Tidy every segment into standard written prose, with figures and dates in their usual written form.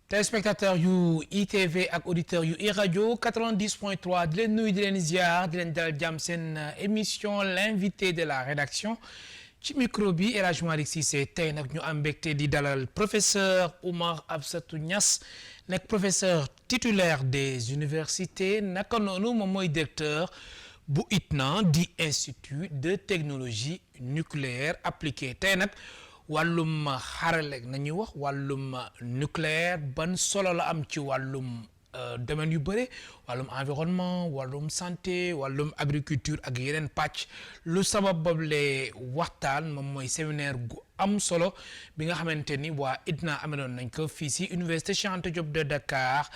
téléspectateur yu ITV ak auditeur yu iRadio 90.3 di leen nuyu di leen ziar di leen dalal jàmm seen émission l'invité de la rédaction ci micro bi El Hadj Malick Cissé tey nag ñu am mbégte di dalal professeur Oumar Absatou Niass nekk professeur titulaire des universités naka noonu moom mooy directeur bu ITNA di institut de technologie nucléaire appliquée tey nag wàllum xarale nañuy wax wàllum nucléaire ban solo la am ci wàllum domaine yu bëre wàllum environnement wàllum santé wàllum agriculture ak yeneen pàcc lu sabab boobule waxtaan moom mooy séminaire gu am solo bi nga xamante ni waa ITNA ameloon nañ ko fii si université Cheikh Anta Diop de Dakar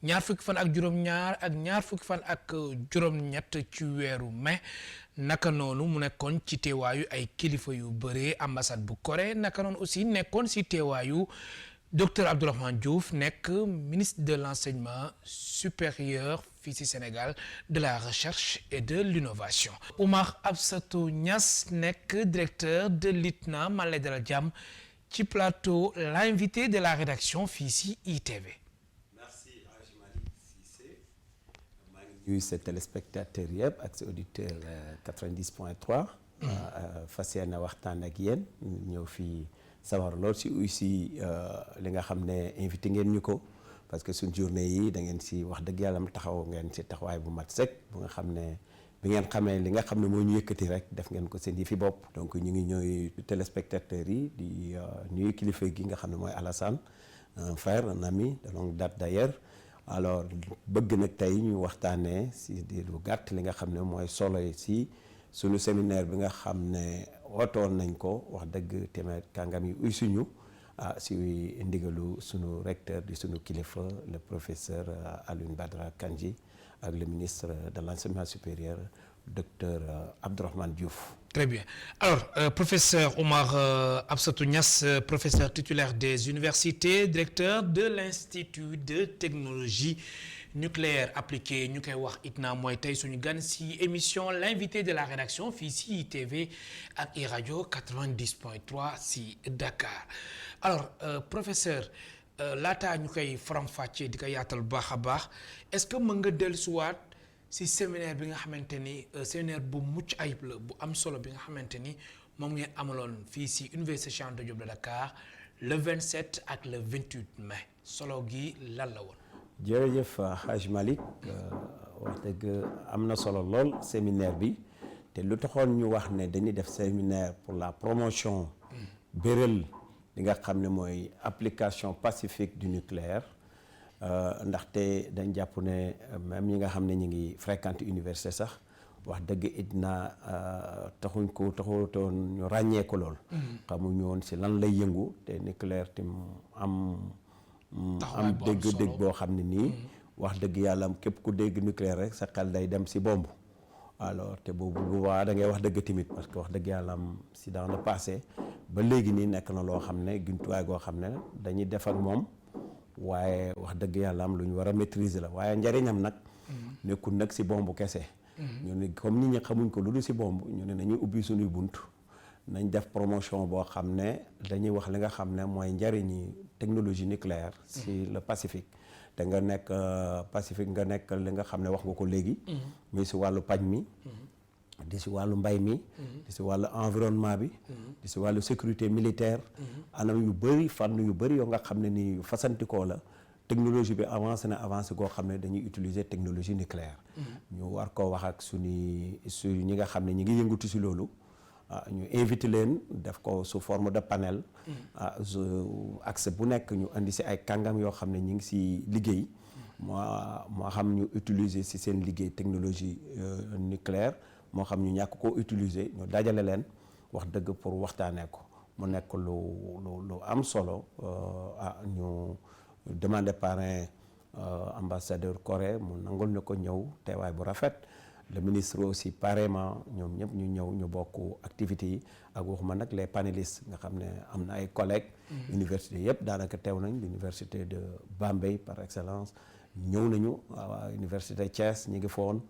ñaar fukki fan ak juróom-ñaar ak ñaar fukki fan ak juróom-ñett ci weeru mai naka noonu mu nekkoon ci teewaayu ay kilifa yu bëree ambassade bu Corée naka noonu aussi nekkoon si teewaayu docteur Abdourahmane Diouf nekk ministre de l'enseignement supérieur fii ci Sénégal de la recherche et de l'innovation. Oumar Absatou Niass nekk directeur de l'ITNA ma lay dalal jàmm ci plateau l'invité de la rédaction fii ci ITV. Merci Hadj Malick Cissé maa ngi nuyu sa téléspectateurs yëpp ak sa auditeur 90.3. fas yéene waxtaan ak yéen ñëw fii. sawar lool si aussi li nga xam ne invité ngeen ñu ko parce que suñ journée yi da ngeen si wax dëgg yàlla taxaw ngeen si taxawaay bu mat sëkk bu nga xam ne bi ngeen xamee li nga xam ne moo ñu yëkkati rek def ngeen ko seen yi fi bopp donc ñu ngi ñooy téléspectateurs yi di ñuy kilifa gi nga xam ne mooy Alassane un frère un ami de longue date d'ailleurs alors bëgg nag tey ñu waxtaanee si di lu gàtt li nga xam ne mooy solo si sunu séminaire bi nga xam ne wootoon nañ ko wax dëgg téeméer kàngam yi uy suñu si ndigalu sunu recteur di sunu kilifa le professeur Alioune Badara Kandji ak le ministre de l'enseignement supérieur docteur Abdourahmane Diouf. Très bien. Alors, professeur Oumar Absatou Niass, professeur titulaire des universités, directeur de l'Institut de technologie nucléaire appliquée ñu koy wax ITNA mooy tey suñu gan si émission l'invité de la rédaction fii si ITV ak iRadio 90.3 si Dakar. Alors, professeur laataa ñu koy faram-fàccee di ko yaatal bu baax a baax est-ce que mën nga dellusiwaat si séminaire bi nga xamante ni séminaire bu mucc ayib la bu am solo bi nga xamante ni moom ngeen amaloon fii si université Cheikh Anta Diop de Dakar le 27 ak le 28 mai solo gi lan la woon. jërëjëf Hadj Malick wax dëgg am na solo lool séminaire bi te lu taxoon ñu wax ne dañuy def séminaire pour la promotion béral li nga xam ne mooy application pacifique du nucléaire. ndaxte dañ jàpp ne même ñi nga xam ne ñu ngi fréquenté université sax wax dëgg ITNA taxutoon ñu ràññee ko lool. xamuñu woon si lan lay yëngu te nucléaire te am dégg-dégg boo xam ne nii. wax dëgg yàlla képp ku dégg nucléaire rek sa xel day dem si bomb. alors te boobu bu baax da ngay wax dëgg tamit parce que wax dëgg yàlla si dans le passé ba léegi nii nekk na loo xam ne gintuwaay goo xam ne dañuy def ak moom. waaye wax dëgg yàlla am lu ñu war a maîtriser la waaye njariñam nag nekkul nag si bomb kese ñu ne comme nit ñi xamuñ ko lu dul si bomb ñu ne nañuy ubbi suñuy bunt nañ def promotion boo xam ne dañuy wax li nga xam ne mooy njariñi technologie nucléaire si le Pacifique te nga nekk Pacifique nga nekk li nga xam ne wax nga ko léegi muy si wàllu paj mi di si wàllu mbay mi di si wàllu environnement bi di si wàllu sécurité militaire anam yu bëri fànn yu bëri yoo nga xam ne ni fasantikoo la technologie bi avancé koo xam ne dañuy utiliser technologie nucléaire ñu war koo wax ak ñi nga xam ne ñi ngi yëngatu si loolu ñu invité leen def ko sous forme de panel accès bu nekk ñu indi si ay kàngam yoo xam ne ñi ngi si liggéey moo xam ñu utiliser si seen liggéey technologie nucléaire moo xam ñu ñàkk koo utiliser ñu dajale leen wax dëgg pour waxtaanee ko mu nekk lu am solo ñu demandé parrain ambassadeur Corée mu nangul ñu ko ñëw teewaay bu rafet le ministre aussi pareillement ñoom ñëpp ñu ñëw ñu bokk activités yi ak waxuma nag les panélistes nga xam ne am na ay collègues université yëpp daanaka teew nañ l'université de Bambey par excellence ñëw nañu waa université Thiès ñu ngi fa woon.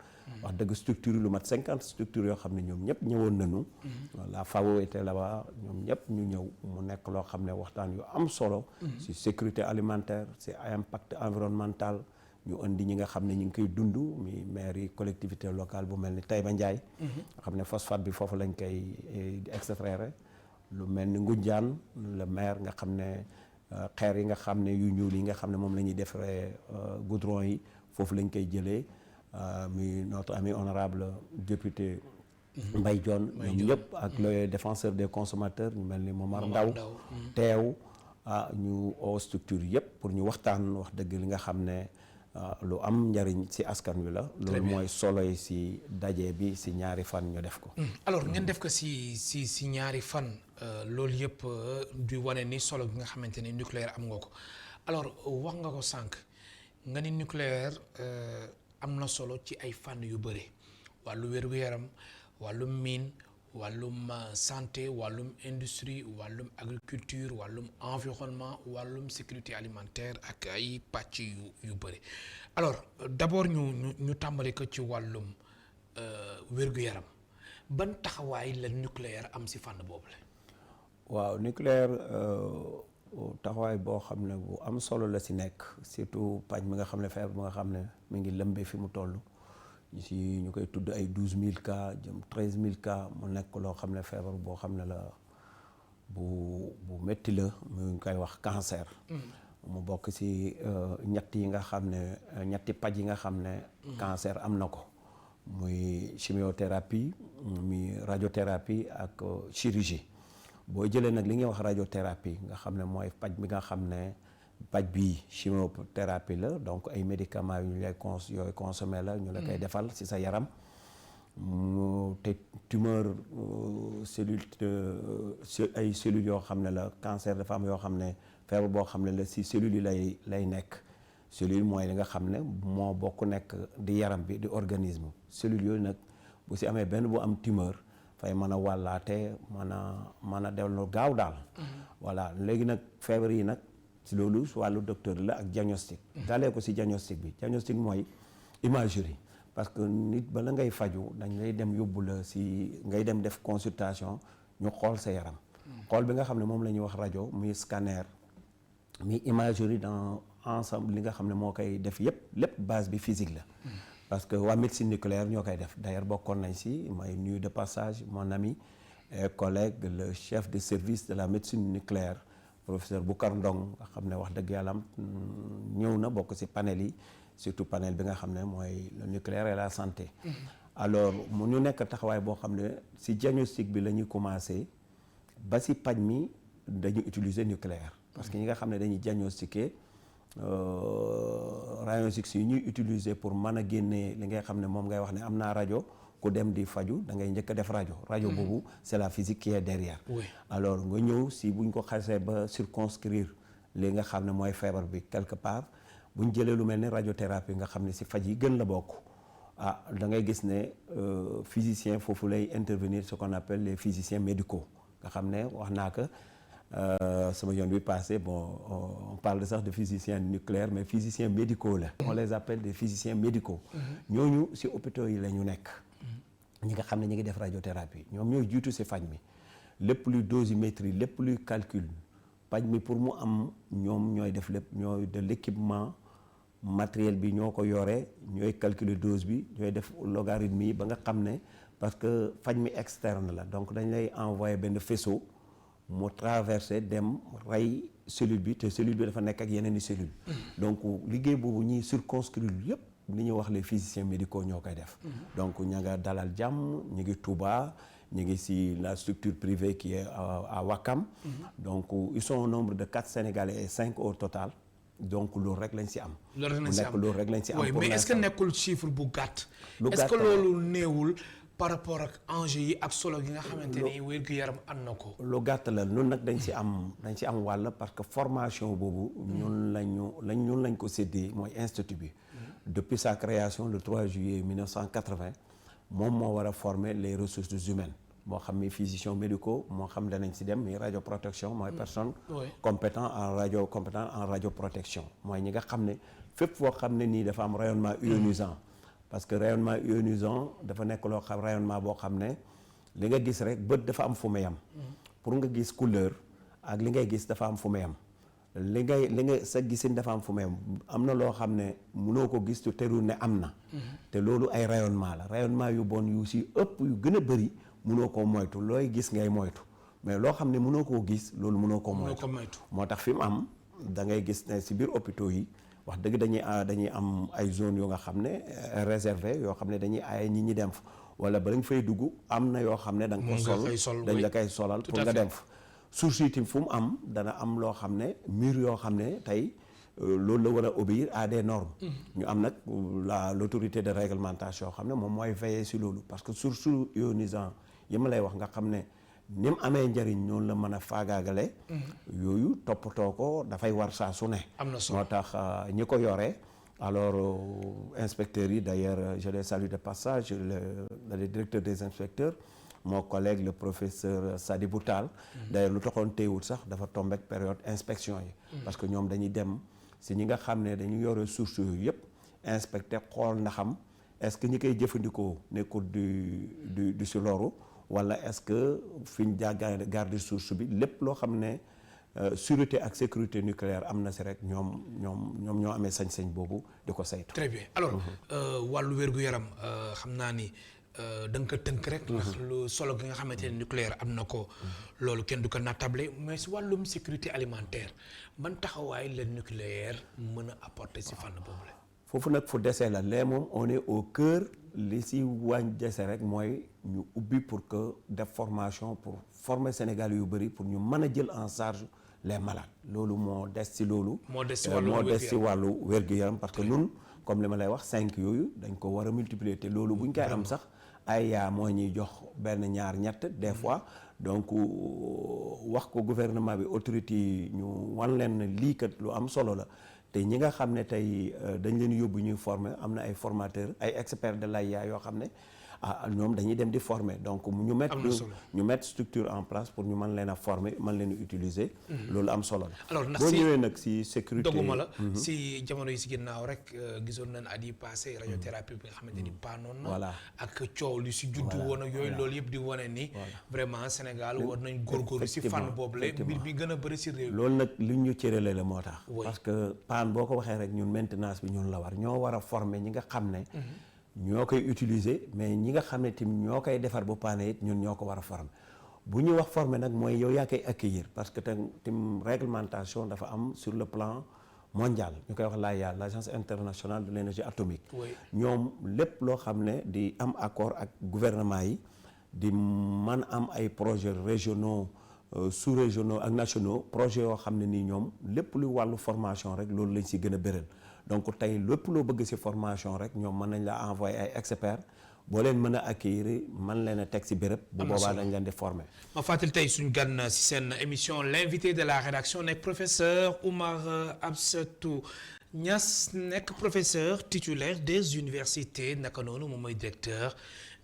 wax dëgg structure yi lu mat 50 structures yoo xam ne ñoom ñëpp ñëwoon nañu. la FAO était là-bas ñoom ñëpp ñu ñëw mu nekk loo xam ne waxtaan yu am solo. ci sécurité alimentaire ci impact environnemental. ñu indi ñi nga xam ne ñu ngi koy dund mi maire yi collectivité locale bu mel ni Taïba Ndiaye. nga xam ne phosphate bi foofu lañ koy extraire. lu mel ni Ngoundiane le maire nga xam ne xeer yi nga xam ne yu ñuul yi nga xam ne moom la ñuy defaree goudron yi foofu lañ koy jëlee mi notre ami honorable député Mbaye Dione ñoom ñëpp ak le défenseur des consommateurs ñu mel ni Momar Ndaw teew ñu au structure yëpp pour ñu waxtaan wax dëgg li nga xam ne lu am njariñ ci askan wi la. loolu mooy solo yi ci daje bi ci ñaari fan ñu def ko. alors ngeen def ko ci ñaari fan loolu yëpp di wane ni solo bi nga xamante ni nucléaire am nga ko alors wax nga ko sànq nga ni nucléaire am na solo ci ay fànn yu bëri wàllu wér-gu-yaram wàllum mine wàllum santé wàllum industrie wàllum agriculture wàllum environnement wàllum sécurité alimentaire ak ay pàcc yu bëri alors d'abord ñu tàmbali ko ci wàllum wér-gu-yaram ban taxawaay la nucléaire am ci fànn boobu la. waaw nucléaire taxawaay boo xam ne bu am solo la ci nekk surtout paj mi nga xam ne feebar bi nga xam ne mi ngi lëmbee fi mu toll. ñu koy tudd ay 12000 cas jëm 13000 cas mu nekk loo xam ne feebar boo xam ne la bu métti la mu ngi koy wax cancer. mu bokk ci ñetti paj yi nga xam ne. cancer am na ko. muy chimiothérapie muy radiothérapie ak chirurgie boo jëlee nag li ñuy wax radiothérapie nga xam ne mooy paj bi nga xam ne. paj bi chimiothérapie la donc ay médicaments yu ñu lay yooyu consommé la ñu la koy defal ci sa yaram te tumeur cellule ay cellules yoo xam ne la cancer dafa am yoo xam ne feebar boo xam ne la ci cellules yi lay nekk cellule mooy li nga xam ne moo bokk nekk di yaram bi di organisme cellules yooyu nag bu ci amee benn bu am tumeur fay mën a wàllaate mën a dellu gaaw daal voilà léegi nag feebar yi nag ci loolu wàllu docteur la ak diagnostic dalee ko ci diagnostic mooy imagerie parce que nit bala ngay faju dañ lay dem yóbbu la ci ngay dem def consultation ñu xool sa yaram xool bi nga xam ne moom la ñuy wax rajo muy scanner muy imagerie dans ensemble li nga xam ne moo koy def lépp base bi physique la parce que waa médecine nucléaire ñoo koy def d'ailleurs bokkoon nañ ci may nuyu de passage mon ami et collègue le chef de service de la médecine nucléaire professeur Boucar Ndong nga xam ne wax dëgg yàlla ñëw na bokk ci panel yi surtout panel bi nga xam ne mooy le nucléaire et la santé. alors mu ñu nekk taxawaay boo xam ne ci diagnostic bi la ñuy commencer ba ci paj mi dañu utiliser nucléaire parce que ñi nga xam ne dañuy diagnostiquer rayons X yi ñuy utiliser pour mën a génnee li ngay xam ne moom ngay wax ne am naa rajo ku dem di faju da ngay njëkk a def rajo boobu c'est la physique qui est derrière. Oui. alors nga ñëw si buñ ko xasee ba circonscrire li nga xam ne mooy feebar bi quelque part buñ jëlee lu mel ni radiothérapie nga xam ne si faj yi gën la bokk da ngay gis ne physicien foofu lay intervenir ce qu'on appelle les physiciens médicaux nga xam ne wax naa que sama yoon bi passé bon on parle sax de physiciens nucléaires mais physiciens médicaux la. on les appelle des physiciens médicaux. ñooñu si hôpitaux yi la ñu nekk. ñi nga xam ne ñu ngi def radiothérapie ñoom ñooy jiitu si faj mi lépp luy dosimétrie lépp luy calcul faj mi pour mu am ñoom ñooy def lépp ñooy de l'équipement matériel bi ñoo ko yore ñooy calculer dose bi ñooy def logarithme yi ba nga xam ne parce que faj mi externe la donc dañ lay envoyer benn faisceau mu traversé dem rey cellule bi te cellule bi dafa nekk ak yeneen i cellule donc liggéey boobu ñuy circonscrire yëpp li ñuy wax les physiciens médicaux ñoo koy def donc ña nga Dalal Jàmm ñu ngi Touba ñu ngi si la structure privée qui est à Wakam donc ils sont au nombre de 4 Sénégalais et 5 au total donc loolu rek lañ si am loolu rek lañ si am mais est-ce que nekkul chiffre bu gàtt est-ce que loolu néewul par rapport ak enjeu yi ak solo gi nga xamante ni wér-gu-yaram am na ko. lu gàtt la ñun nag dañ ci am wàll parce que formation boobu. ñun lañ ko séddee mooy institut bi. depuis sa création le 3 juillet 1980 moom moo war a former les ressources humaines moo xam ni physiciens médicaux moo xam danañ si dem mi radioprotection mooy personne compétent en radioprotection mooy ñi nga xam ne fépp foo xam ne nii dafa am rayonnement ionisant parce que rayonnement ionisant dafa nekk loo xam rayonnement boo xam ne li nga gis rek bët dafa am fu mu yam pour nga gis couleur ak li ngay gis dafa am fu mu yam li nga sa gisin dafa am fu mu yam am na loo xam ne mënoo ko gis te terul ne am na te loolu ay rayonnement la rayonnement yu bon yu si ëpp yu gën a bëri mënoo koo moytu looy gis ngay moytu mais loo xam ne mënoo koo gis loolu mënoo koo moytu moo tax fi mu am da ngay gis ne si biir hôpitaux yi wax dëgg dañuy am ay zone yoo nga xam ne réservé yoo xam ne dañuy aaye ñi dem fa wala ba dañ fay dugg am na yoo xam ne da nga ko sol dañ la koy solal pour nga dem fa source yi fu mu am dana am loo xam ne mur yoo xam ne tey loolu la war a obéir à des normes ñu am nag l'autorité de réglementation yoo xam ne moom mooy veiller si loolu parce que source ionisant yi ma lay wax nga xam ne ni mu amee njëriñ noonu la mën a faagaagale yooyu toppatoo ko dafay war saa su ne moo tax ñi ko yore alors inspecteurs yi d'ailleurs je les salue de passage le directeur des inspecteurs mon collègue le professeur Sadibou Tall d'ailleurs lu taxoon teewul sax dafa tombé ak période inspection yi parce que ñoom dañuy dem si ñi nga xam ne dañu yore source yooyu yëpp inspecté xool ndaxam est-ce que ñi koy jëfandikoo nekkul du si loru wala est-ce que fi ñu garde source bi lépp loo xam ne sûreté ak sécurité nucléaire am na si rek ñoom ñoo amee sañ-sañ boobu di ko saytu. Très bien alors wàllu wér-gu-yaram xam naa ni da nga ko tënk rek. ndax lu solo gi nga xamante ne nucléaire am na ko. loolu kenn du ko nattable mais si wàllum sécurité alimentaire ban taxawaay la nucléaire mën a apporter si fànn boobu la. foofu nag fu desee la lee moom on est au cœur li si wàññ dese rek mooy ñu ubbi pour que def formation pour former Sénégal yu bëri pour ñu mën a jël en charge les malades loolu moo des si loolu. moo des si wàllu wér-gu-yaram parce que ñun comme li ma lay wax 5 yooyu dañ ko war a multiplier te loolu buñ koy am sax ay yaa moo ñuy jox benn ñaar ñett des fois donc wax ko gouvernement bi autorité yi ñu wan leen ne lii kat lu am solo la. te ñi nga xam ne tey dañ leen yóbbu ñuy former am na ay formateurs ay experts de l'AIA yoo xam ne ñoom dañuy dem di former donc ñu mettre structure en place pour ñu mën leen a former mën leen a utiliser. loolu am solo la. alors ndax boo ñëwee nag si sécurité doguma la si jamono yi si ginnaaw rek gisoon nañ at yi passé radiothérapie bi nga xamante ni paanoon na. voilà ak coow li si juddu woon ak yooyu loolu yëpp di wane ni. vraiment Sénégal war nañ góorgóorlu si fànn boobu la mbir bi gën a bëri si réew. loolu nag li ñu cërale la moo tax. parce que paan boo ko waxee rek ñun maintenance bi ñun la war ñoo war a former ñi nga xam ne. ñoo koy utiliser mais ñi nga xam ne tim ñoo koy defar bu paane it ñun ñoo ko war a former bu ñu wax former nag mooy yow yaa koy accueillir parce que tim réglementation dafa am sur le plan mondial ñu koy wax l'AIA l'agence internationale de l'énergie atomique. ñoom lépp loo xam ne di am accord ak gouvernement yi di man am ay projets régionaux sous-régionaux ak nationaux projets yoo xam ne nii ñoom lépp lu wàllu formation rek loolu lañ si gën a bëral. donc tey lépp loo bëgg ci formation rek ñoom mën nañ la envoyer ay experts boo leen mën a accueillir mën leen a teg ci béréb. bu boobaa dañ leen di former. ma fàttali tey suñu gan ci seen émission l'invité de la rédaction nekk professeur Oumar Absatou Niass nekk professeur titulaire des universités naka noonu moom mooy directeur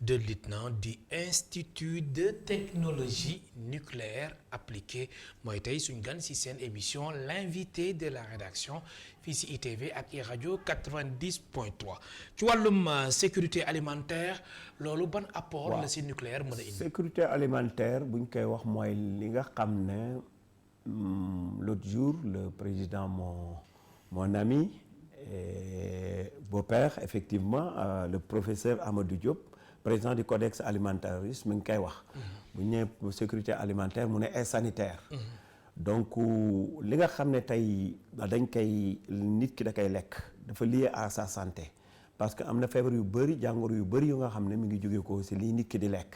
de l'ITNAN di Institut de technologie nucléaire appliquée mooy tey suñu gan ci seen émission l'invité de la rédaction fii ci ITV ak iRadio 90.3 ci wàllum sécurité alimentaire loolu ban apport la ci nucléaire mën a indi. sécurité alimentaire bu ñu koy wax mooy li nga xam ne l'autre jour le président mon ami et beau-père effectivement le professeur Amadou Diop président du codex alimentaris mi ngi koy wax. bu ñu nee sécurité alimentaire mu ne est sanitaire. donc li nga xam ne tey dañ koy nit ki da koy lekk dafa lié à sa santé parce que am na feebar yu bëri jàngoro yu bëri yu nga xam ne mi ngi jóge ko ci lii nit ki di lekk.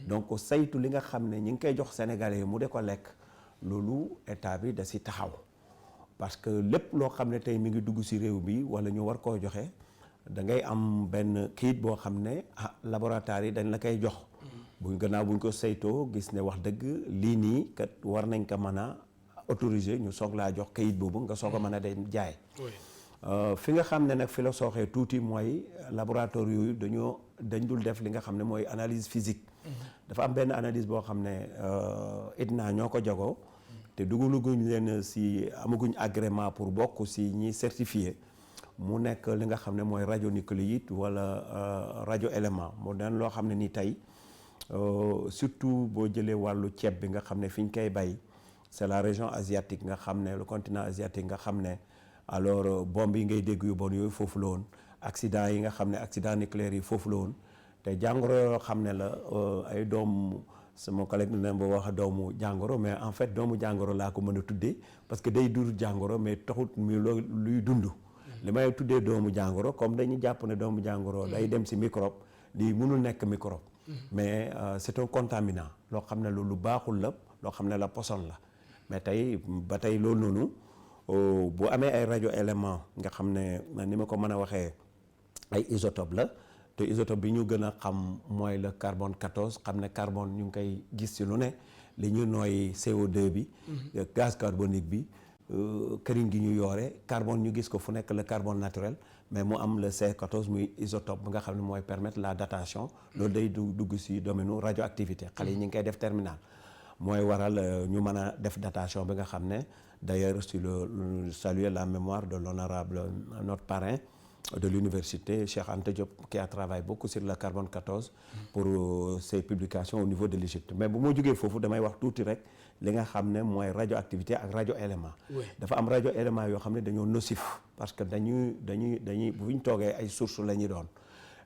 donc saytu li nga xam ne ñi ngi koy jox sénégalais yi mu de ko lekk loolu état bi da ci taxaw parce que lépp loo xam ne tey mi ngi dugg ci réew bi walla ñu war koo joxe da ngay am benn kayit boo xam ne laboratoire yi dañ la koy jox. buñ gannaaw buñ ko saytoo gis ne wax dëgg lii nii kat war nañ ko mën a autoriser ñu soog laa jox kayit boobu nga soog a mën a dem jaay. fi nga xam ne nag fi la sooxee tuuti mooy laboratoire yooyu dañ dul def li nga xam ne mooy analyse physique. dafa am benn analyse boo xam ne IDNA ñoo ko jagoo te dugaluguñ leen si amaguñ agrément pour bokk si ñi certifié mu nekk li nga xam ne mooy radionucléide wala radio élément mu daan loo xam ne ni tey surtout boo jëlee wàllu ceeb bi nga xam ne fi ñu koy bay c'est la région asiatique nga xam ne le continent asiatique nga xam ne alors bombe yi ngay dégg yu bon yooyu foofu la woon accident yi nga xam ne accident nucléaire yi foofu la woon te jàngoro yoo xam ne la ay doom sama collègue ne ba wax doomu jàngoro mais en fait doomu jàngoro laa ko mën a tuddee parce que day dur jàngoro mais taxut mi luy dund li may tuddee doomu jàngoro comme dañuy jàpp ne doomu jàngoro day dem si microbe lii mënul nekk microbe mais c'est un contaminant loo xam ne lu baaxul la loo xam ne la poson la mais tey ba tey loolu noonu bu amee ay radio élément nga xam ne ni ma ko mën a waxee ay isotope la te isotope bi ñu gën a xam mooy le carbone 14 xam ne carbone ñu ngi koy gis ci lu ne li ñu nooy CO2 bi gaz carbonique bi këriñ gi ñu yoore carbone ñu gis ko fu nekk le carbone naturel mais mu am le C14 muy isotope bi nga xam ne mooy permettre la datation loolu day dugg ci domaine radioactivité xale yi ñu ngi koy def terminal mooy waral ñu mën a def datation bi nga xam ne d'ailleurs sur le saluer la mémoire de l'honorable notre parrain de l'université Cheikh Anta Diop qui a travaillé beaucoup sur le carbone 14 pour ses publications au niveau de l'Égypte mais bu ma jógee foofu damay wax tuuti rek li nga xam ne mooy radioactivité ak radio élément dafa am radio élément yoo xam ne dañoo nocif parce que dañuy bu ñu toogee ay sources la ñuy doon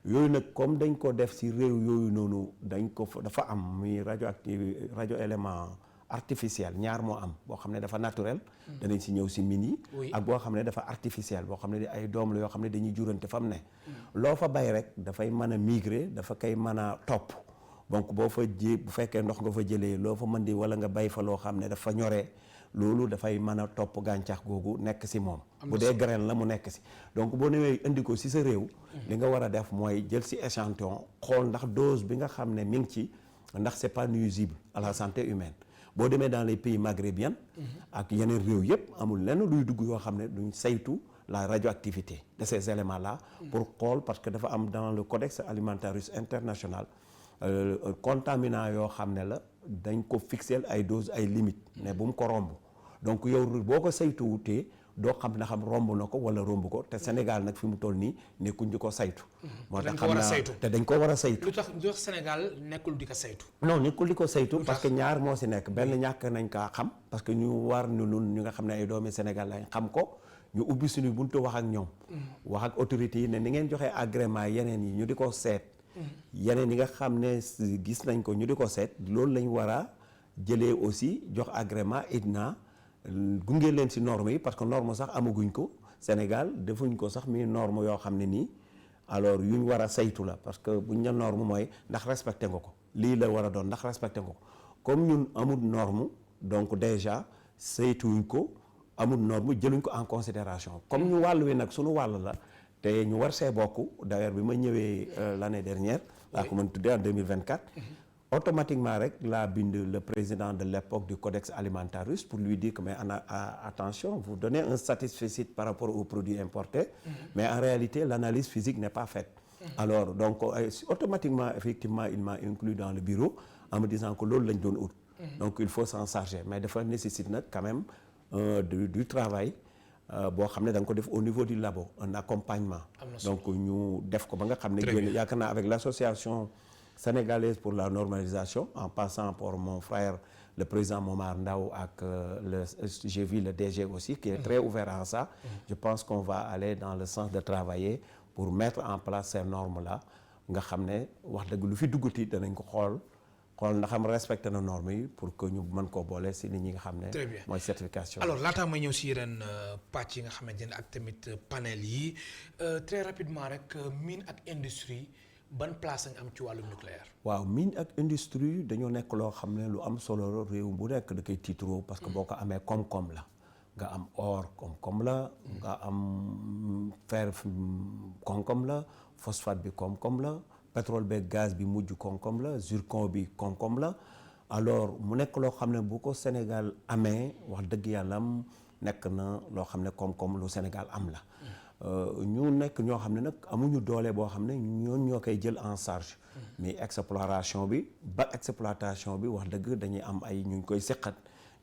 yooyu nag comme dañ ko def ci réew yooyu noonu dañ ko dafa am muy radio élément artificiel ñaar moo am boo xam ne dafa naturel danañ ci ñëw ci mini ak boo xam ne dafa artificiel boo xam ne ay doom la yoo xam ne dañuy jurante fa mu ne loo fa bay rek dafay mën a migrer dafa koy mën a topp donc boo fa bu fekkee ndox nga fa jëlee loo fa mën di walla nga bay fa loo xam ne dafa ñoree loolu dafay mën a topp gàncax googu nekk ci moom bu dee graine la mu nekk ci donc boo newee indi ko ci sa réew li nga war a def mooy jël ci échantillon xool ndax dose bi nga xam ne mi ngi ci ndax c'est pas nuisible à la santé humaine boo demee dans les pays maghrébins ak yeneen réew yëpp amul lenn luy dugg yoo xam ne duñ saytu la radioactivité de ces éléments là pour xool parce que dafa am dans le codex alimentarius international contaminant yoo xam ne la dañ ko fixer ay doses ay limites mais bu mu ko romb donc yow boo ko saytuwutee doo xam na xam romb na ko wala romb ko te Sénégal nag fi mu toll nii nekkuñ di ko saytu. moo tax xam naa te dañ ko war a saytu. lu tax Sénégal nekkul di ko saytu. non nekkul di ko saytu parce que ñaar moo si nekk benn ñàkk nañ kaa xam parce que ñu war ñu nun ñu nga xam ne ay doomi Sénégal lañ xam ko ñu ubbi suñu buntu wax ak ñoom. wax ak autorités yi ne ni ngeen joxee agrément yeneen yi ñu di ko seet. yeneen yi nga xam ne gis nañ ko ñu di ko seet loolu lañ war a jëlee aussi jox agrément IDNA. gunge leen ci normes yi parce que norme sax amaguñ ko Sénégal defuñ ko sax mi norme yoo xam ne nii alors yuñ war a saytu la parce que buñ la norme mooy ndax respecté nga ko lii la war a doon ndax respecté nga ko comme ñun amul norme donc déjà saytuwuñ ko amul norme jëluñ ko en considération comme ñu wàll wi nag suñu wàll la te ñu war see bokk d'ailleurs bi ma ñëwee l'année dernière laa ko mën tuddee en 2024 automatiquement rek laa bind le président de l'époque du codex alimentarius pour lui dire que mais attention vous donnez un satisfecit par rapport aux produits importés mais en réalité l'analyse physique n'est pas faite alors donc automatiquement effectivement il m'a inclus dans le bureau en me disant que loolu lañ doon ut donc il faut s'en charger mais dafa nécessite nag quand même du travail boo xam ne da nga ko def au niveau du labo un accompagnement donc ñu def ko ba nga xam ne génn yaakaar naa avec l'association sénégalaise pour la normalisation en passant par mon frère le président Momar Ndao ak j'ai vu le DG aussi qui est très ouvert à ça je pense qu'on va aller dans le sens de travailler pour mettre en place ces normes là nga xam ne wax dëgg lu fi duggati danañ ko xool ndax am respecté na normes yi pour que ñu mën koo boole si nit ñi nga xam ne mooy certification alors laataa may ñëw si yeneen pàcc yi nga xamante ne ak tamit panel yi très rapidement rek mine ak industrie ban place nga am ci wàllum nucléaire. waaw mine ak industrie dañoo nekk loo xam ne lu am solo réew bu nekk da koy tiitaroo parce que boo ko amee koom-koom la nga am or koom-koom la nga am fer koom-koom la phosphate bi koom-koom la pétrole beeg gaz bi mujj koom-koom la zircon bi koom-koom la alors mu nekk loo xam ne bu ko Sénégal amee wax dëgg yàlla nekk na loo xam ne koom-koom lu Sénégal am la ñu nekk ñoo xam ne nag amuñu doole boo xam ne ñoo koy jël en charge. mais exploration bi ba exploitation bi wax dëgg dañuy am ay ñu ngi koy seqat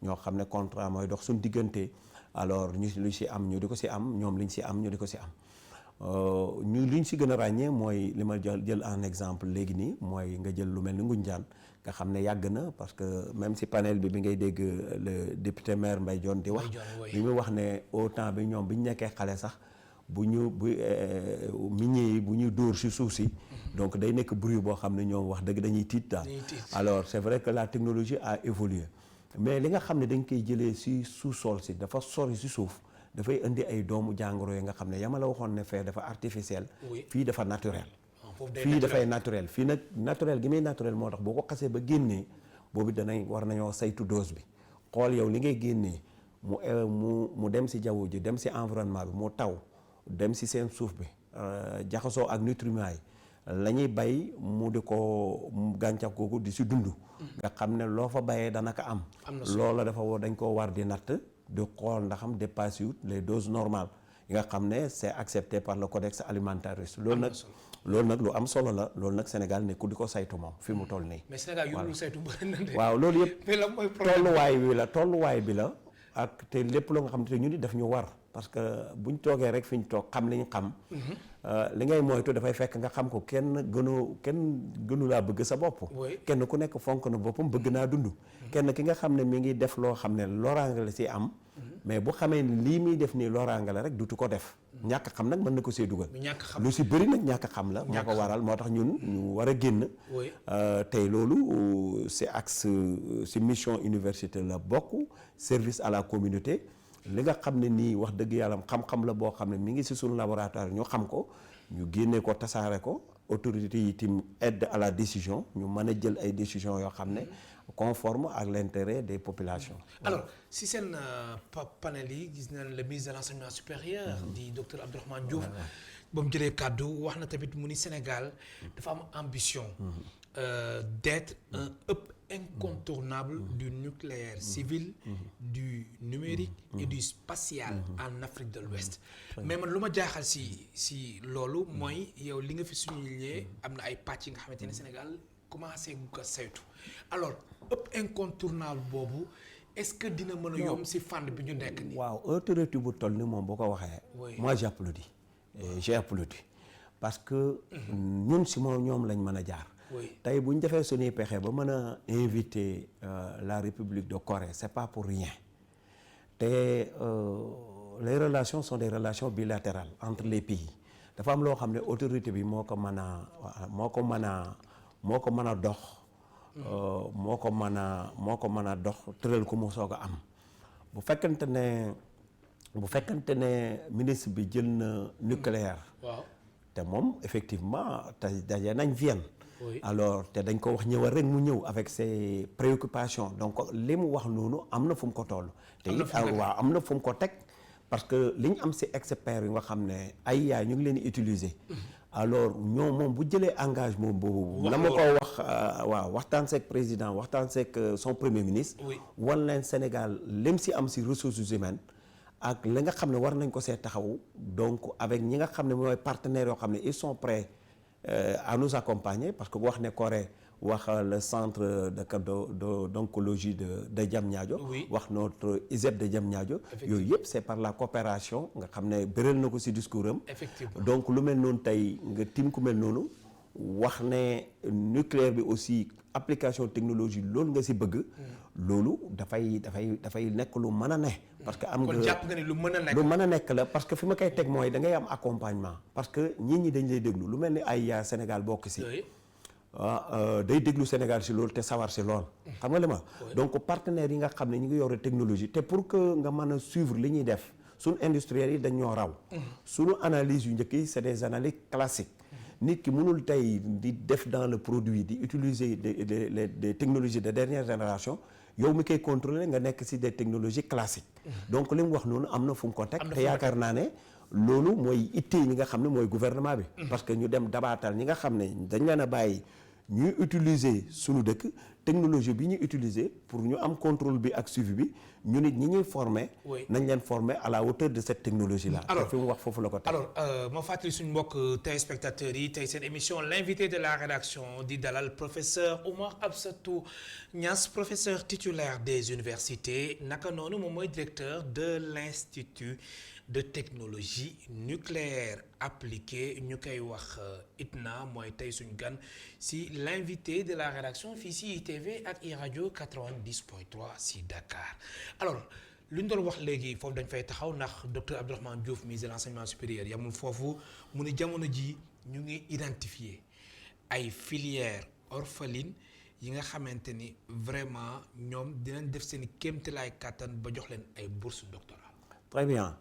ñoo xam ne contrat mooy dox suñu diggante alors ñu lu si am ñu di ko si am ñoom liñ si am ñu di ko si am. ñu liñ si gën a ràññee mooy li ma jël en exemple léegi nii mooy nga jël lu mel ni Ngoundiane nga xam ne yàgg na parce que même si panel bi ngay dégg le député maire Mbaye Dione di wax li muy wax ne au temps bi ñoom bi ñu nekkee xale sax minier yi bu ñu dóor si suuf si donc day nekk bruit boo xam ne ñoom wax dëgg dañuy tiit daal. Alors c'est vrai que la technologie a évolué mais li nga xam ne dañ koy jëlee si sous-sol si dafa sori si suuf dafay indi ay doomu jàngoro yi nga xam ne yama la waxoon ne fee dafa artificiel fii dafa naturel fii dafay naturel fii nag naturel gi muy naturel moo tax boo ko xasee ba génnee boobu war nañoo saytu dose bi xool yow li ngay génnee mu dem si jaww ji dem si environnement bi mu taw dem si seen suuf bi jaxasoo ak nutriments yi la ñuy bay mu di ko gàncax googu di si dund nga xam ne loo fa bayee dana ko am loola dañ koo war di natt di xool ndax am dépassé wut les doses normales yi nga xam ne c'est accepté par le codex alimentaire loolu nag lu am solo la loolu nag Sénégal ne ku di ko saytu moom fi mu toll nii. mais Sénégal yu saytu bëri na de. waaw loolu yëpp tolluwaay bi la ak te lépp loo nga xam te ñu ni daf ñu war parce que buñ toogee rek fi ñu toog xam li ñu xam. li ngay moytu dafay fekk nga xam ko kenn gënu laa bëgg sa bopp. kenn ku nekk fonk na boppam bëgg naa dund. kenn ki nga xam ne mi ngi def loo xam ne loraange la si am. mais bu xamee ni lii muy def nii loraange la rek dutu ko def. ñàkk xam nag mën na ko see dugal. lu si bëri nag ñàkk xam la. moo ko waral moo tax ñun ñu war a génn. tey loolu si axe si mission université la bokk service à la communauté. li nga xam ne nii wax dëgg yàlla xam-xam la boo xam ne mi ngi si suñu laboratoire ñu xam ko ñu génne ko tasaare ko autorité yi tim aide à la décision ñu mën a jël ay décisions yoo xam ne conforme ak l'intérêt des populations. Alors si seen panel yi gis nañ le ministre de l'enseignement supérieur di docteur Abdourahmane Diouf ba mu jëlee kàddu wax na tamit mu ni Sénégal dafa am ambition d'être un hub incontournable du nucléaire civil, du numérique et du spatial en Afrique de l'Ouest. mais man lu ma jaaxal si loolu mooy yow li nga fi souligné am na ay pàcc yi nga xamante ne Sénégal commencé gu ko saytu alors ëpp incontournable boobu est-ce que dina mën a yomb si fànn bi ñu nekk nii. waaw autorité bu toll ni moom boo ko waxee. moi j'applaudis j'ai applaudi parce que ñun si moom ñoom lañ mën a jaar. tey bu ñu defee suñuy pexe ba mën a inviter la République de Corée c'est pas pour rien te les relations sont des relations bilatérales entre les pays dafa am loo xam ne autorité bi moo ko mën a dox tëral ko mu soog a am bu fekkante ne ministre bi jël na nucléaire te moom effectivement te daje nañ Vienne. alors te dañ ko wax ñëwal rek mu ñëw avec ses préoccupations donc li mu wax noonu am na fu mu ko toll. te it waaw am na fu mu ko teg parce que li ñu am si experts yi nga xam ne ay yaay ñu ngi leen di utiliser. alors ñoom moom bu jëlee engagement boobu. na ma ko wax waxtaan seeg président waxtaan seeg son premier ministre. wan leen Sénégal lim si am si ressources humaines. ak li nga xam ne war nañ ko see taxaw donc avec ñi nga xam ne mooy partenaires yoo xam ne ils sont prêts. À nous accompagner parce que wax ne Corée wax le centre d'oncologie de Diamniadio wax notre ISEP de Diamniadio yooyu yëpp c'est par la coopération nga xam ne bëral na ko ci discours am donc lu mel noonu tey nga tim ku mel noonu wax ne nucléaire bi aussi application technologie loolu nga ci bëgg loolu dafay nekk lu mën a ne parce que am nga kon jàpp nga ni lu mën a nekk la parce que fi ma koy teg mooy da ngay am accompagnement parce que ñi dañ lay déglu lu mel ni ay Sénégal bokk ci day déglu Sénégal ci loolu te sawar ci lool xam nga li ma donc partenaires yi nga xam ne ñu ngi yore technologie te pour que nga mën a suivre li ñuy def suñu industriels yi dañ ñoo raw suñu analyse yu njëkk yi c'est des analyses classiques nit ki mënul tey di def dans le produit di utiliser des technologies de dernière génération yow mi koy contrôler nga nekk ci des technologies classiques donc li mu wax noonu am na fu mu ko teg te yaakaar naa ne loolu mooy ittee ñi nga xam ne mooy gouvernement bi parce que ñu dem dabaatal ñi nga xam ne dañ leen a bàyyi ñuy utiliser suñu dëkk technologie bi ñuy utiliser pour ñu am contrôle bi ak suivi bi ñu nit ñi ñuy former nañ leen former à la hauteur de cette technologie là. alors fi mu wax foofu la ko teg. alors ma fàttali suñu mbokk téléspectateurs yi tey seen émission l'invité de la rédaction di dalal professeur Oumar Absatou Niass professeur titulaire des universités naka noonu moom mooy directeur de l'institut de technologie nucléaire appliquée ñu koy wax ITNA mooy tey suñu gan si l'invité de la rédaction fii si ITV ak iRadio 90.3 si Dakar alors lu ñu doon wax léegi foofu dañ fay taxaw ndax docteur Abdourahmane Diouf ministre de l'enseignement supérieur yamul foofu mu ne jamono ji ñu ngi identifier ay filières orphelines yi nga xamante ni vraiment ñoom dinañ def seen kéemtalaay kàttan ba jox leen ay bourses doctorales. Très bien.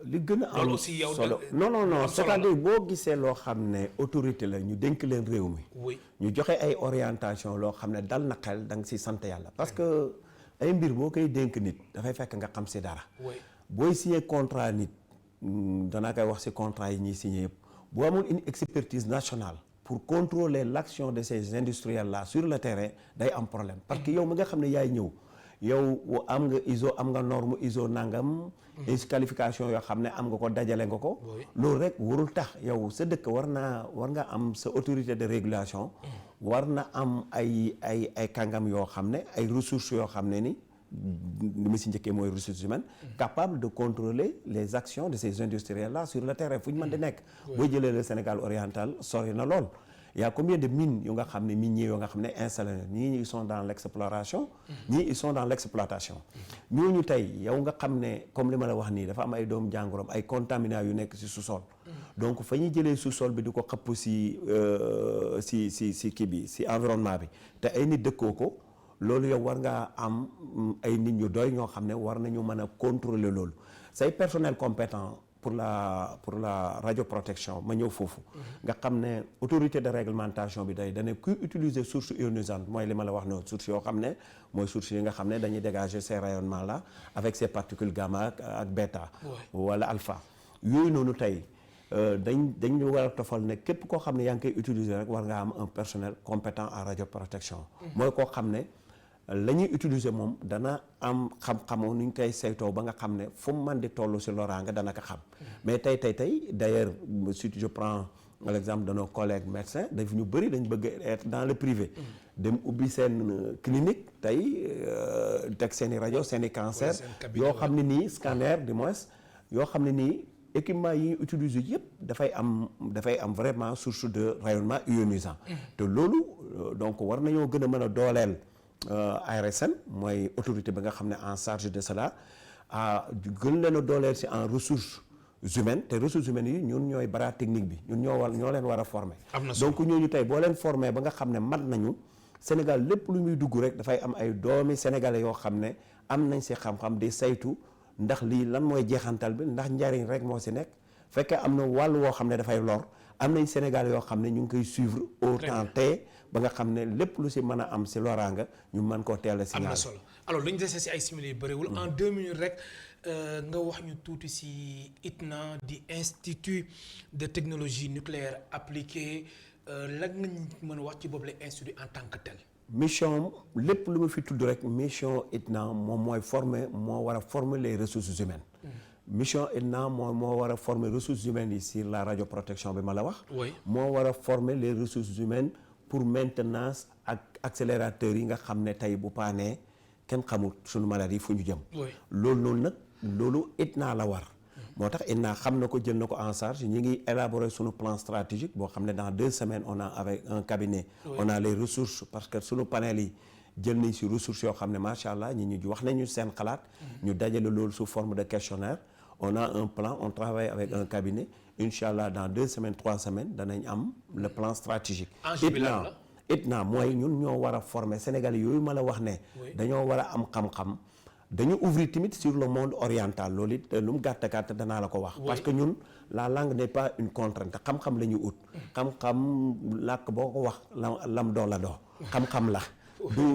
li gën a am solo non solo c'est-à-dire boo gisee loo xam ne autorité la ñu dénk leen réew mi. oui ñu joxe ay orientation loo xam ne dal na xel da nga si sant yàlla parce que ay mbir boo koy dénk nit dafay fekk nga xam si dara. booy signé contrat nit danaa koy wax si contrat yi ñuy signé yëpp boo amul une expertise nationale pour contrôler l'action de ces industriels là sur le terrain day am problème parce que yow mi nga xam ne yaay ñëw. yow am nga ISO am nga norme ISO nangam. qualification yoo xam ne am nga ko dajale nga ko. loolu rek warul tax yow sa dëkk war nga am sa autorité de régulation. war na am ay kàngam yoo xam ne ay ressources yoo xam ne ni li ma si njëkkee mooy ressources humaines. capable de contrôler les actions de ces industriels là sur le terrain fu ñu mën di nekk. boo jëlee le Sénégal oriental sori na lool. Il y a combien de mines yu nga xam ne miniers yoo nga xam ne installé na ñii ils sont dans l'exploration ñii ils sont dans l'exploitation ñooñu tey yow nga xam ne comme li ma la wax nii dafa am ay doomu jàngoroom ay contaminants yu nekk ci sous-sol donc fa ñuy jëlee sous-sol bi di ko xëpp si kii bi si environnement bi te ay nit dëkkoo ko loolu yow war ngaa am ay nit ñu doy ñoo xam ne war nañu mën a contrôler loolu say personnel compétent pour la radioprotection ma ñëw foofu nga xam ne autorité de réglementation bi day dane kuy utiliser source ionisante mooy li ma la wax noonu source yoo xam ne mooy source yi nga xam ne dañuy dégager ces rayonnements là avec ces particules gamma ak bêta wala alpha yooyu noonu tey dañ war a tofal ne képp koo xam ne yaa ngi koy utiliser rek war nga am un personnel compétent en radioprotection mooy koo xam ne la ñuy utiliser moom dana am xam-xamu nu ñu koy saytoo ba nga xam ne fu mu mën di toll si loraanga dana ko xam mais tey d'ailleurs si je prends l'exemple de nos collègues médecins daf ñu bëri dañ bëgg être dans le privé dem ubbi seen clinique tey teg seen i rajo seen i cancer yoo xam ne nii scanner du moins yoo xam ne nii équipement yi utiliser yëpp dafay am vraiment source de rayonnement ionisant te loolu donc war nañoo gën a mën a dooleel ARSN mooy autorité bi nga xam ne en charge de cela gën leen a dooleel si en ressources humaines te ressources humaines yi ñun ñooy bras technique bi ñun ñoo leen war a former donc ñooñu tey boo leen former ba nga xam ne mat nañu Sénégal lépp lu muy dugg rek dafay am ay doomi sénégalais yoo xam ne am nañ si xam-xam di saytu ndax lii lan mooy jeexantal bi ndax njariñ rek moo si nekk fekkee am na wàll woo xam ne dafay lor am nañ Sénégal yoo xam ne ñu ngi koy suivre au temps tey ba nga xam ne lépp lu si mën a am si loraanga ñu mën koo teel a signaler. am na solo alors lu ñu desee si ay simili yu bëriwul en 2 minutes rek nga wax ñu tuuti si ITNA di institut de technologie nucléaire appliquée lan nga ñu mën a wax ci boobu la institut en tant que tel. mission lépp lu ma fi tudd rek mission ITNA moom mooy moo war a former les ressources humaines. mission ITNA moo war a former ressources humaines yi sur la radioprotection bi ma la wax. moo war a former les ressources humaines pour maintenance ak accélérateurs yi nga xam ne tey bu paanee kenn xamul suñu maladie fu ñu jëm. loolu noonu nag loolu ITNA la war. moo tax ITNA xam na ko jël na ko en charge ñu ngi élaborer suñu plan stratégique boo xam ne dans 2 semaines on a avec un cabinet. on a les ressources parce que suñu panel yi jël nañ si ressources yoo xam ne macha allah ñi ñu wax nañu seen xalaat. ñu dajale loolu sous forme de questionnaire. on a un plan on travaille avec un cabinet incha allah dans 2 semaines 3 semaines danañ am le plan stratégique. ITNA mooy ñun ñoo war a former Sénégalais yooyu ma la wax ne. dañoo war a am xam-xam. dañu ouvrir tamit sur le monde oriental loolu it lu mu gàtt gàtt danaa la ko wax. parce que ñun la langue n'est pas une contrainte xam-xam la ñu ut. xam-xam làkk boo ko wax lam doo la doo. xam-xam la.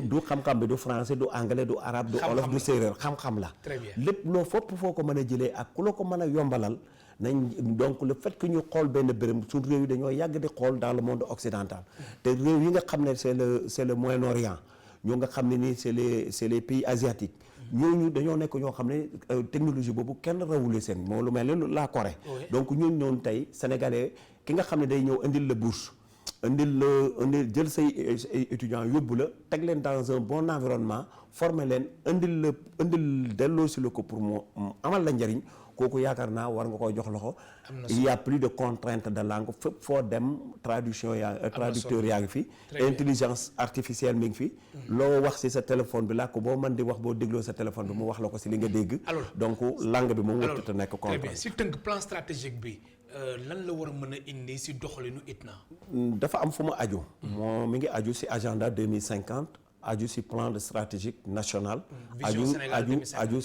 du xam-xam bi du français du anglais du arabe du olof du séeréer xam-xam la. lépp loo fopp foo ko mën a jëlee ak ku la ko mën a yombalal nañ donc le fait que ñu xool benn bërëm suñu réew yi dañoo yàgg di xool dans le monde occidental te réew yi nga xam ne c'est le Moyen-Orient ñoo nga xam ne nii c'est les pays asiatiques ñooñu dañoo nekk ñoo xam ne technologie boobu kenn rawule seen moo lu mel ne la Corée donc ñooñu noonu tey sénégalais ki nga xam ne day ñëw indil la bourse indil jël say étudiants yóbbu la teg leen dans un bon environnement former leen indil delloo si la ko pour mu amal la njariñ kooku yaakaar naa war nga koy jox loxo. il y a plus de contraintes de langue fépp foo dem traducteur yaa ngi fi. intelligence artificielle mi ngi fi. loo wax si sa téléphone bi laa ko boo mën di wax boo dégloo sa téléphone bi mu wax la ko si li nga dégg. donc langue bi moom warut a nekk contrainte. très bien si tënk plan stratégique bi. lan la war a mën a indi si doxalinu ITNA. dafa am fu mu aju. moom mi ngi aju si agenda 2050 aju si plan de stratégique national. vision Sénégal 2050 aju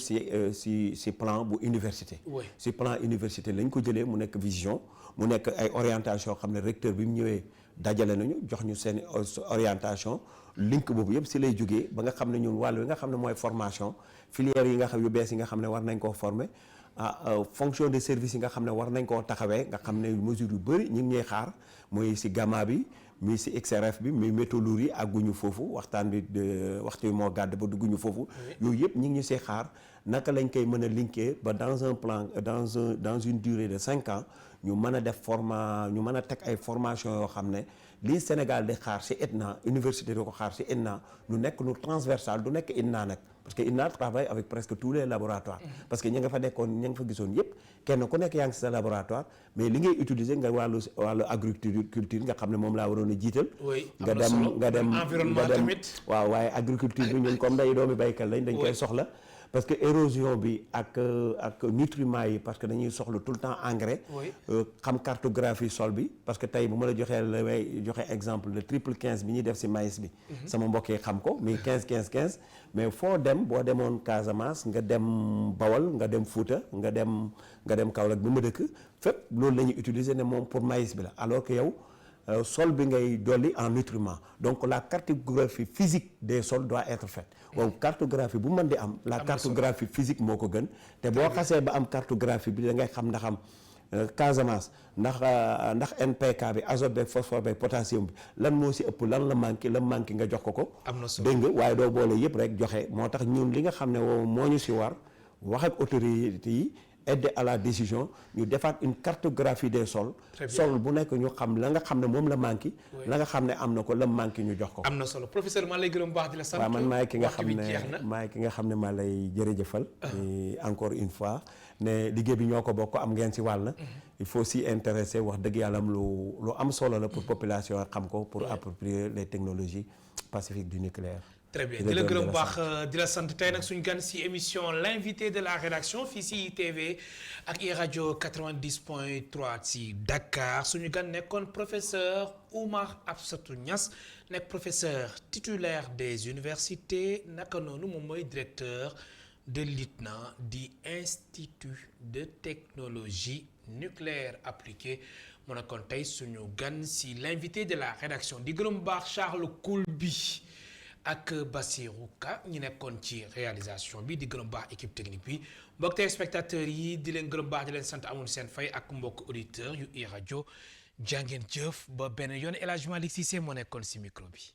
si plan bu université. si plan université lañ ko jëlee mu nekk vision mu nekk ay orientation xam ne recteur bi mu ñëwee dajale nañu jox ñu seen orientation link boobu yëpp si lay jógee ba nga xam ne ñun wàll wi nga xam ne mooy formation filière yi nga xam yu bees yi nga xam ne war nañ koo former. fonction de service yi nga xam ne war nañ koo taxawee nga xam ne mesure yu bëri ñu ngi ñuy xaar muy si gamma bi muy si XRF bi muy métallurgie yi àgguñu foofu waxtaan bi waxtu wi moo gàdd ba dugguñu foofu yooyu yëpp ñu ngi ñu see xaar naka lañ koy mën a linker ba dans un plan dans une durée de 5 ans ñu mën a def ñu mën a teg ay formation yoo xam ne lii Sénégal di xaar si ITNA université di ko xaar si ITNA nu nekk nu transversal du nekk ITNA nag parce que ITNA travaille avec presque tous les laboratoires parce que ñi nga fa nekkoon ñi nga fa gisoon yëpp kenn ku nekk yaa ngi si sa laboratoire mais li ngay utiliser nga wàllu agriculture nga xam ne moom laa waroon a jiital nga dem environnement tamit waaw waaye agriculture bi ñun comme day doomi baykat lañ dañ koy soxla parce que érosion bi ak nutriments yi parce que dañuy soxla tout le temps engrais xam cartographie sol bi parce que tey bu ma la joxee la may joxe exemple le triple 15 bi ñuy def si maïs bi sama mbokk yi xam ko mais 15 mais foo dem boo demoon Casamance nga dem Bawol nga dem Fouta nga dem Kaolack bi ma dëkk fépp loolu la ñuy utiliser ne moom pour maïs bi la alors que yow sol bi ngay dolli en nutriments donc la cartographie physique des sols doit être faite donc cartographie bu mën di am la cartographie physique moo ko gën te boo xasee ba am cartographie bi da ngay xam ndaxam Casamance ndax NPK bi azote beeg phosphore beeg potassium bi lan moo si ëpp lan la manqué nga jox ko dégg nga waaye doo boole yëpp rek joxe moo tax ñun li nga xam ne moo ñu si war wax ak autorités yi aider à la décision ñu defaat une cartographie des sols sol bu nekk ñu xam la nga xam ne moom la manqué la nga xam ne am na ko la manqué ñu jox ko am na solo professeur maa lay gërëm baax di la sant waaw man maay ki nga xam ne maa lay jërëjëfal encore une fois ne liggéey bi ñoo ko bokk am ngeen si wàll il faut s'y intéresser wax dëgg yàlla am lu am solo la pour population xam ko pour approprier les technologies pacifiques du nucléaire. Très bien di la gërëm baax di la sant tey nag suñu gan si émission l'invité de la rédaction fii si ITV ak iRadio 90.3 si Dakar suñu gan nekkoon professeur Oumar Absatou Niass nekk professeur titulaire des universités naka noonu moom mooy directeur de l'ITNA di Institut de technologie nucléaire appliquée mu nekkoon tey suñu gan si l'invité de la rédaction di gërëm baax Charles Koulbi ak Bassirou Ka ñi nekkoon ci réalisation bi di gërëm baax équipe technique bi mbokk téléspectateurs yi di leen gërëm baax di leen sant amul seen fay ak mbokk auditeurs yu iRadio jàngeen jëf ba benn yoon El Hadj Malick Cissé moo nekkoon si micro bi.